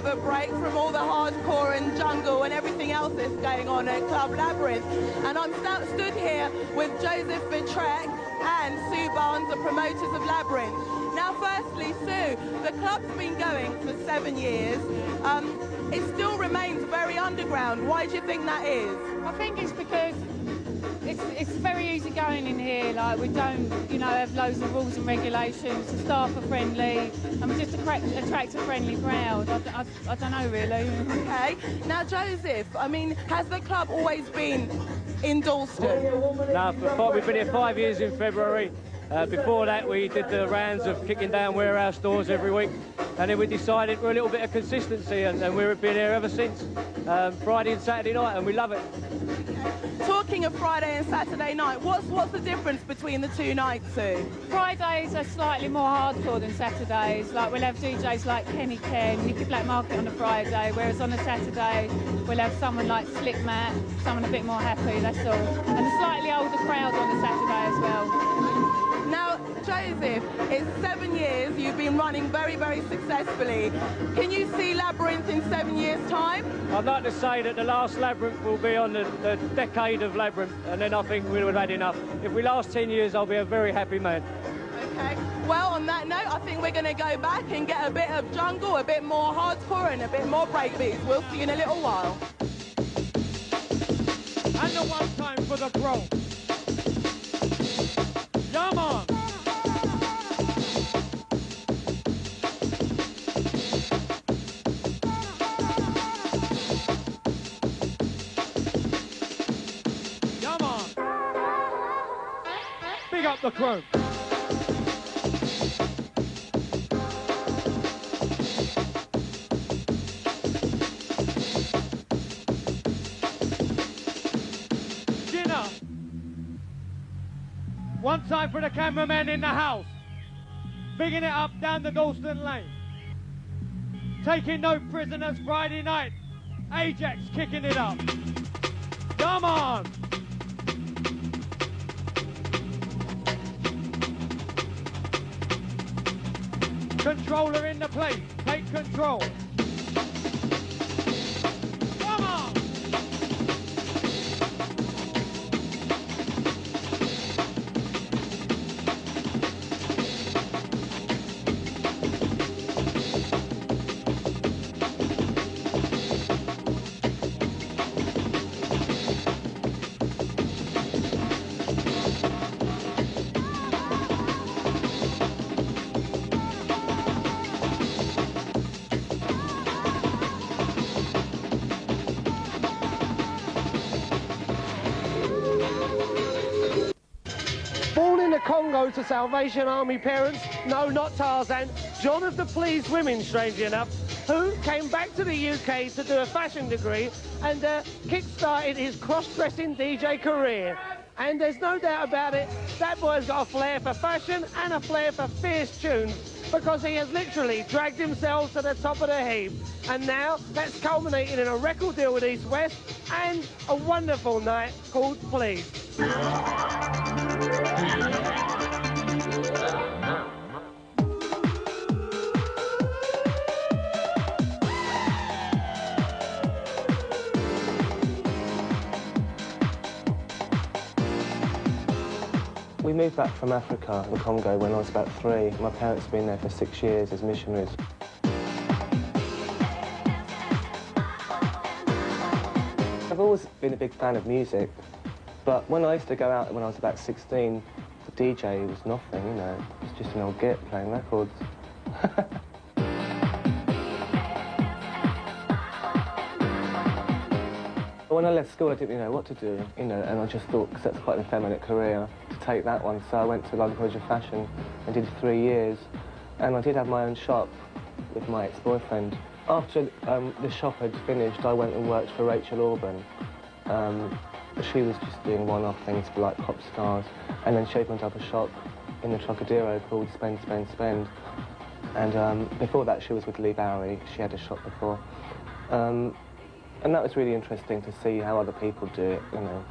of a break from all the hardcore and jungle and everything else that's going on at Club Labyrinth. And I'm stood here with Joseph Vitrek and Sue Barnes, the promoters of Labyrinth. Now, firstly, Sue, the club's been going for 7 years. It still remains very underground. Why do you think that is? I think it's because it's very easy going in here. Like, we don't, you know, have loads of rules and regulations. The staff are friendly, and we just attract a friendly crowd. I don't know, really. Okay. Now, Joseph, I mean, has the club always been in Dalston? No, we've been here 5 years in February. Before that, we did the rounds of kicking down warehouse doors every week, and then we decided for a little bit of consistency, and we've been here ever since, Friday and Saturday night, and we love it. Talking of Friday and Saturday night, what's the difference between the two nights, Sue? Fridays are slightly more hardcore than Saturdays. Like, we'll have DJs like Kenny Ken, Nicky Black Market on a Friday, whereas on a Saturday we'll have someone like Slick Matt, someone a bit more happy, that's all. And a slightly older crowd on a Saturday as well. Now, Joseph, it's 7 years, you've been running very, very successfully. Can you see Labyrinth in 7 years' time? I'd like to say that the last Labyrinth will be on the decade of Labyrinth, and then I think we would have had enough. If we last 10 years, I'll be a very happy man. Okay, well, on that note, I think we're going to go back and get a bit of jungle, a bit more hardcore and a bit more breakbeats. We'll see you in a little while. And the one time for the pro. Come on! Come on! Big up the crew! Dinner! One time for the cameraman in the house. Bigging it up down the Dalston Lane. Taking no prisoners Friday night. Ajax kicking it up. Come on! Controller in the place. Take control. Come on! Congo to Salvation Army parents, no, not Tarzan, John of the Pleased Women, strangely enough, who came back to the UK to do a fashion degree and kick-started his cross-dressing DJ career. And there's no doubt about it, that boy's got a flair for fashion and a flair for fierce tunes, because he has literally dragged himself to the top of the heap. And now that's culminated in a record deal with East West and a wonderful night called Please. We moved back from Africa, the Congo, when I was about 3. My parents have been there for 6 years as missionaries. I've always been a big fan of music, but when I used to go out when I was about 16, the DJ was nothing, you know. It was just an old git playing records. When I left school, I didn't really know what to do, you know, and I just thought, because that's quite an effeminate career, to take that one. So I went to London College of Fashion and did 3 years. And I did have my own shop with my ex-boyfriend. After the shop had finished, I went and worked for Rachel Orban. She was just doing one-off things for, like, pop stars. And then she opened up a shop in the Trocadero called Spend, Spend, Spend. And before that, she was with Lee Bowery. She had a shop before. And that was really interesting to see how other people do it, you know.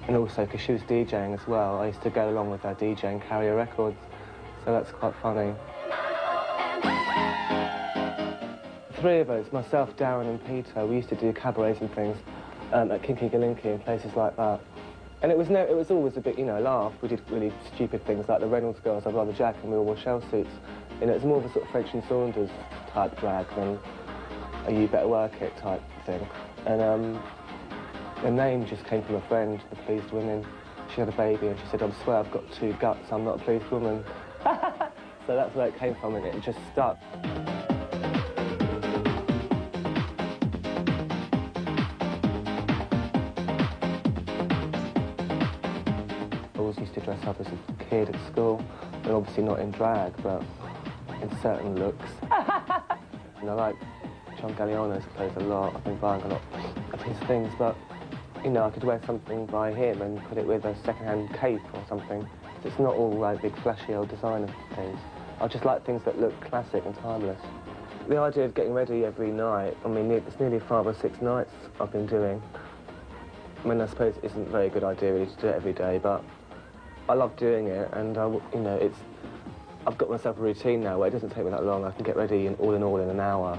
And also, because she was DJing as well, I used to go along with her DJ and carry her records, so that's quite funny. three of us, myself, Darren and Peter, we used to do cabarets and things at Kinky Galinky and places like that. And it was always a bit, you know, laugh. We did really stupid things like the Reynolds girls, I'd rather Jack, and we all wore shell suits. You know, it's more of a sort of French and Saunders type drag than a You Better Work It type thing. And the name just came from a friend, the Pleased Women. She had a baby and she said, I swear I've got two guts, I'm not a pleased woman. So that's where it came from, and it just stuck. I always used to dress up as a kid at school, and obviously not in drag, but in certain looks. And I like John Galliano's clothes a lot. I've been buying a lot of his things, but you know, I could wear something by him and put it with a second-hand cape or something. It's not all like big flashy old designer things. I just like things that look classic and timeless. The idea of getting ready every night, I mean, it's nearly 5 or 6 nights I've been doing. I mean, I suppose it isn't a very good idea really to do it every day, but I love doing it, and you know, I've got myself a routine now where it doesn't take me that long. I can get ready all in an hour.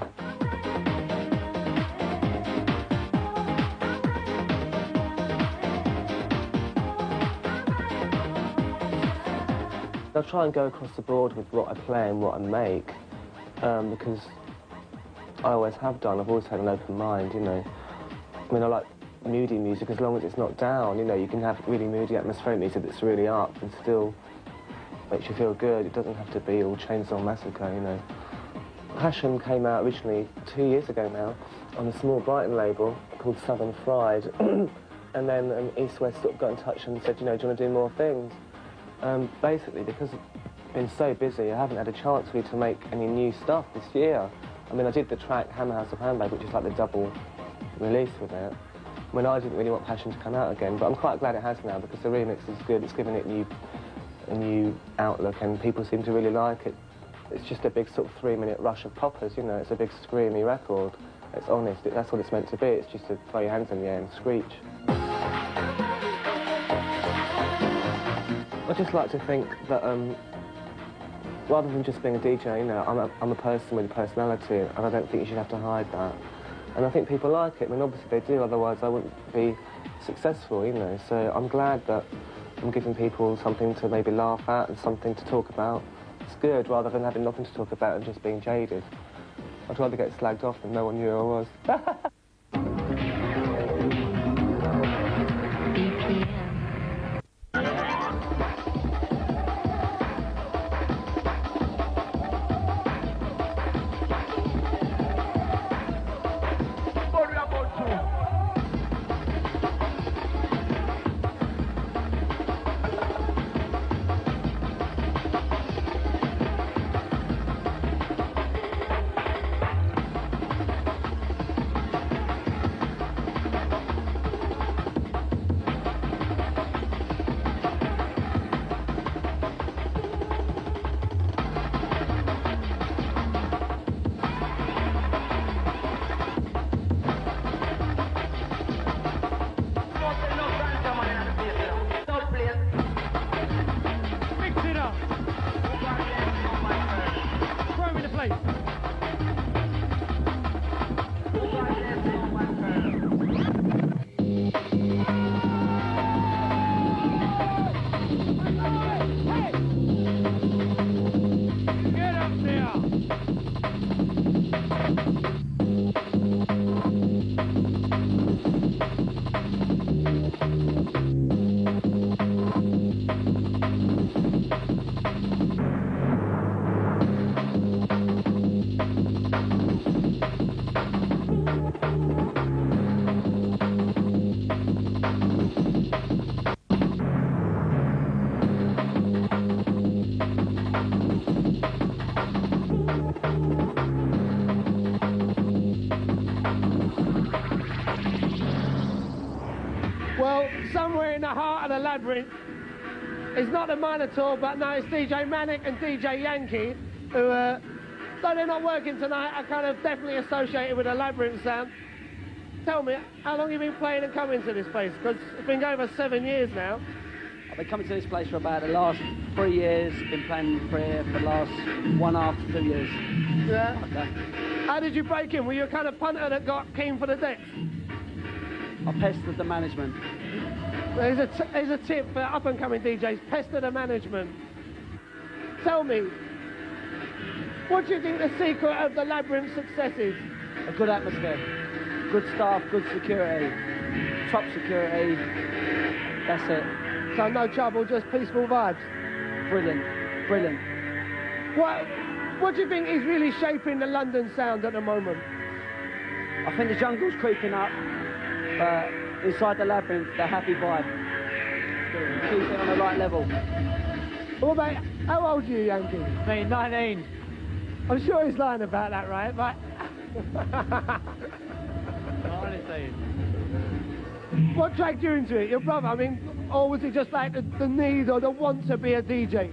I try and go across the board with what I play and what I make, because I always have done. I've always had an open mind, you know. I mean, I like moody music as long as it's not down, you know. You can have really moody atmospheric music that's really up and still makes you feel good. It doesn't have to be all Chainsaw Massacre, you know. Passion came out originally 2 years ago now on a small Brighton label called Southern Fried, and then East West sort of got in touch and said, you know, do you want to do more things? Basically, because I've been so busy, I haven't had a chance really to make any new stuff this year. I mean, I did the track Hammer House of Handbag, which is like the double release with it. I mean, I didn't really want Passion to come out again, but I'm quite glad it has now because the remix is good. It's given it a new outlook, and people seem to really like it. It's just a big sort of 3-minute rush of poppers, you know. It's a big screamy record. It's honest. That's what it's meant to be. It's just to throw your hands in the air and screech. I just like to think that rather than just being a DJ, you know, I'm a person with a personality, and I don't think you should have to hide that. And I think people like it. I mean, obviously they do, otherwise I wouldn't be successful, you know. So I'm glad that I'm giving people something to maybe laugh at and something to talk about. It's good, rather than having nothing to talk about and just being jaded. I'd rather get slagged off than no one knew who I was. Somewhere in the heart of the Labyrinth, it's not the Minotaur, but no, it's DJ Manic and DJ Yankee, who, though they're not working tonight, are kind of definitely associated with the Labyrinth sound. Tell me, how long have you been playing and coming to this place? Because it's been going for 7 years now. I've been coming to this place for about the last 3 years, been playing for here for the last 1.5 to 2 years. Yeah. Okay. How did you break in? Were you a kind of punter that got keen for the decks? I pestered the management. There's a tip for up-and-coming DJs, pester the management. Tell me, what do you think the secret of the Labyrinth success is? A good atmosphere, good staff, good security, top security. That's it. So no trouble, just peaceful vibes. Brilliant, brilliant. What do you think is really shaping the London sound at the moment? I think the jungle's creeping up, but inside the Labyrinth, the happy vibe. Keep it on the right level. Well, mate, how old are you, Yankee? Me, 19. I'm sure he's lying about that, right? But Honestly. what dragged you into it? Your brother, I mean, or was it just like the need or the want to be a DJ?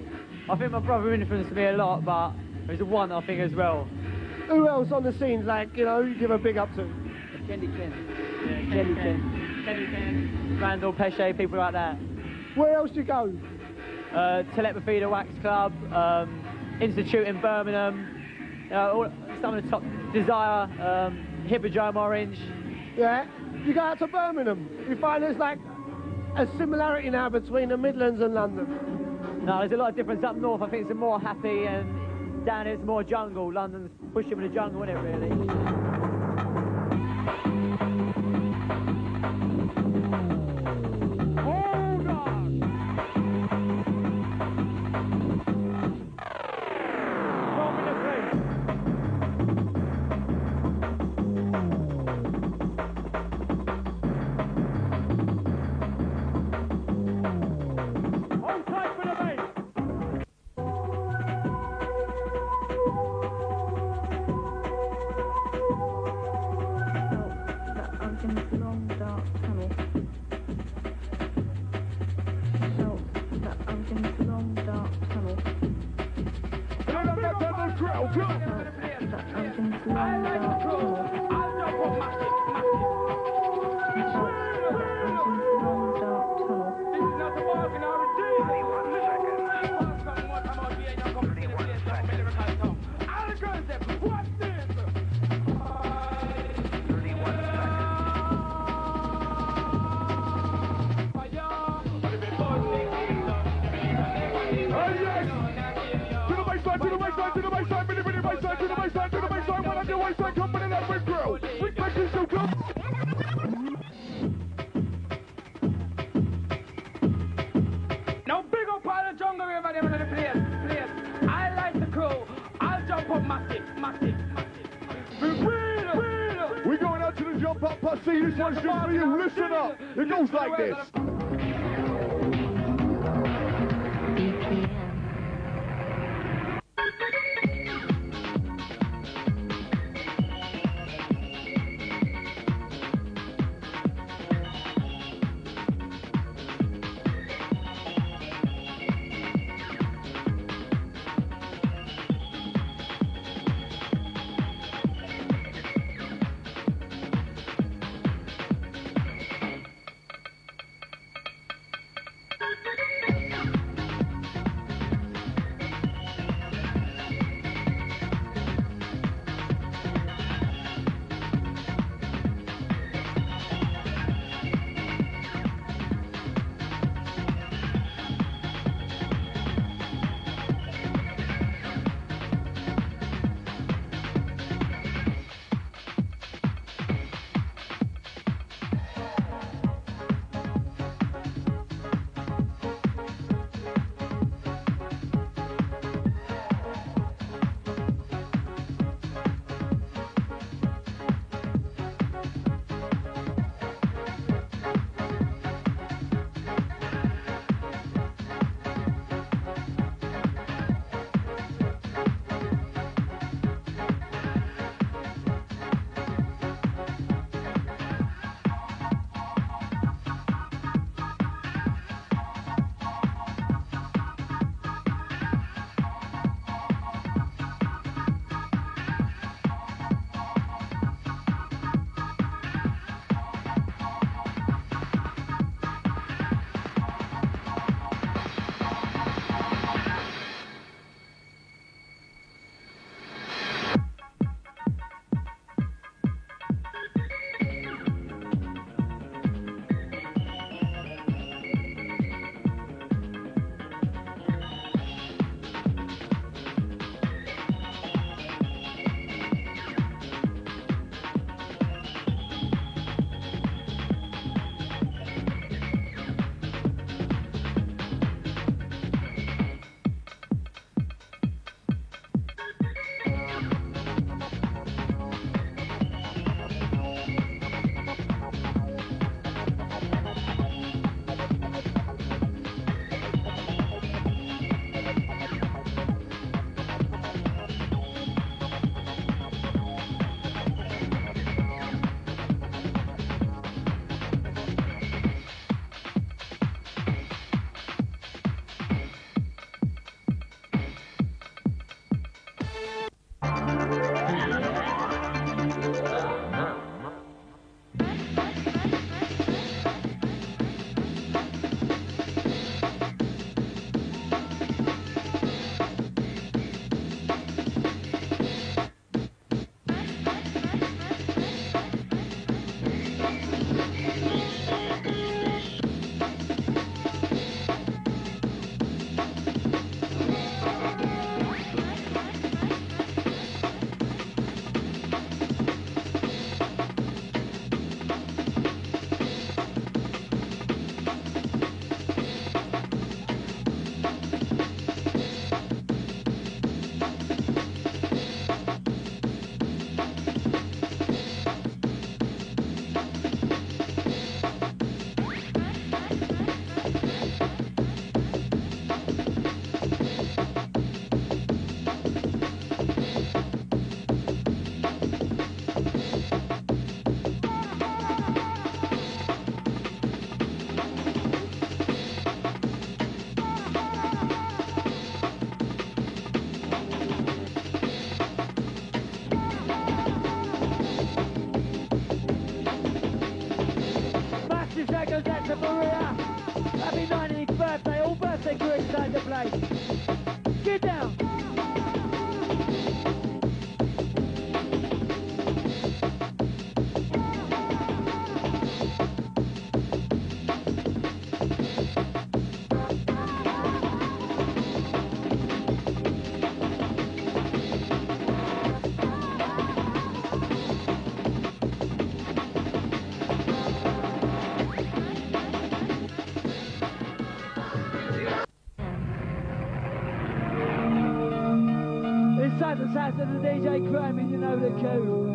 I think my brother influenced me a lot, but there's a one, I think, as well. Who else on the scenes, like, you know, you give a big up to? Kenny Ken. Yeah, Kenny Ken. Kenny Ken, Randall, Pesce, people like that. Where else do you go? Telepathy, the Wax Club, Institute in Birmingham, some of the top, Desire, Hippodrome Orange. Yeah? You go out to Birmingham. You find there's like a similarity now between the Midlands and London. No, there's a lot of difference up north. I think it's more happy, and down here it's more jungle. London's pushing with the jungle, isn't it, really? We're going out to the jump up posse. This one's just for you. Listen up. It goes like this. to Maria. Happy 90th birthday. All birthday crew inside the place. Get down. Inside the sounds of the DJ Chrome, you know the cue.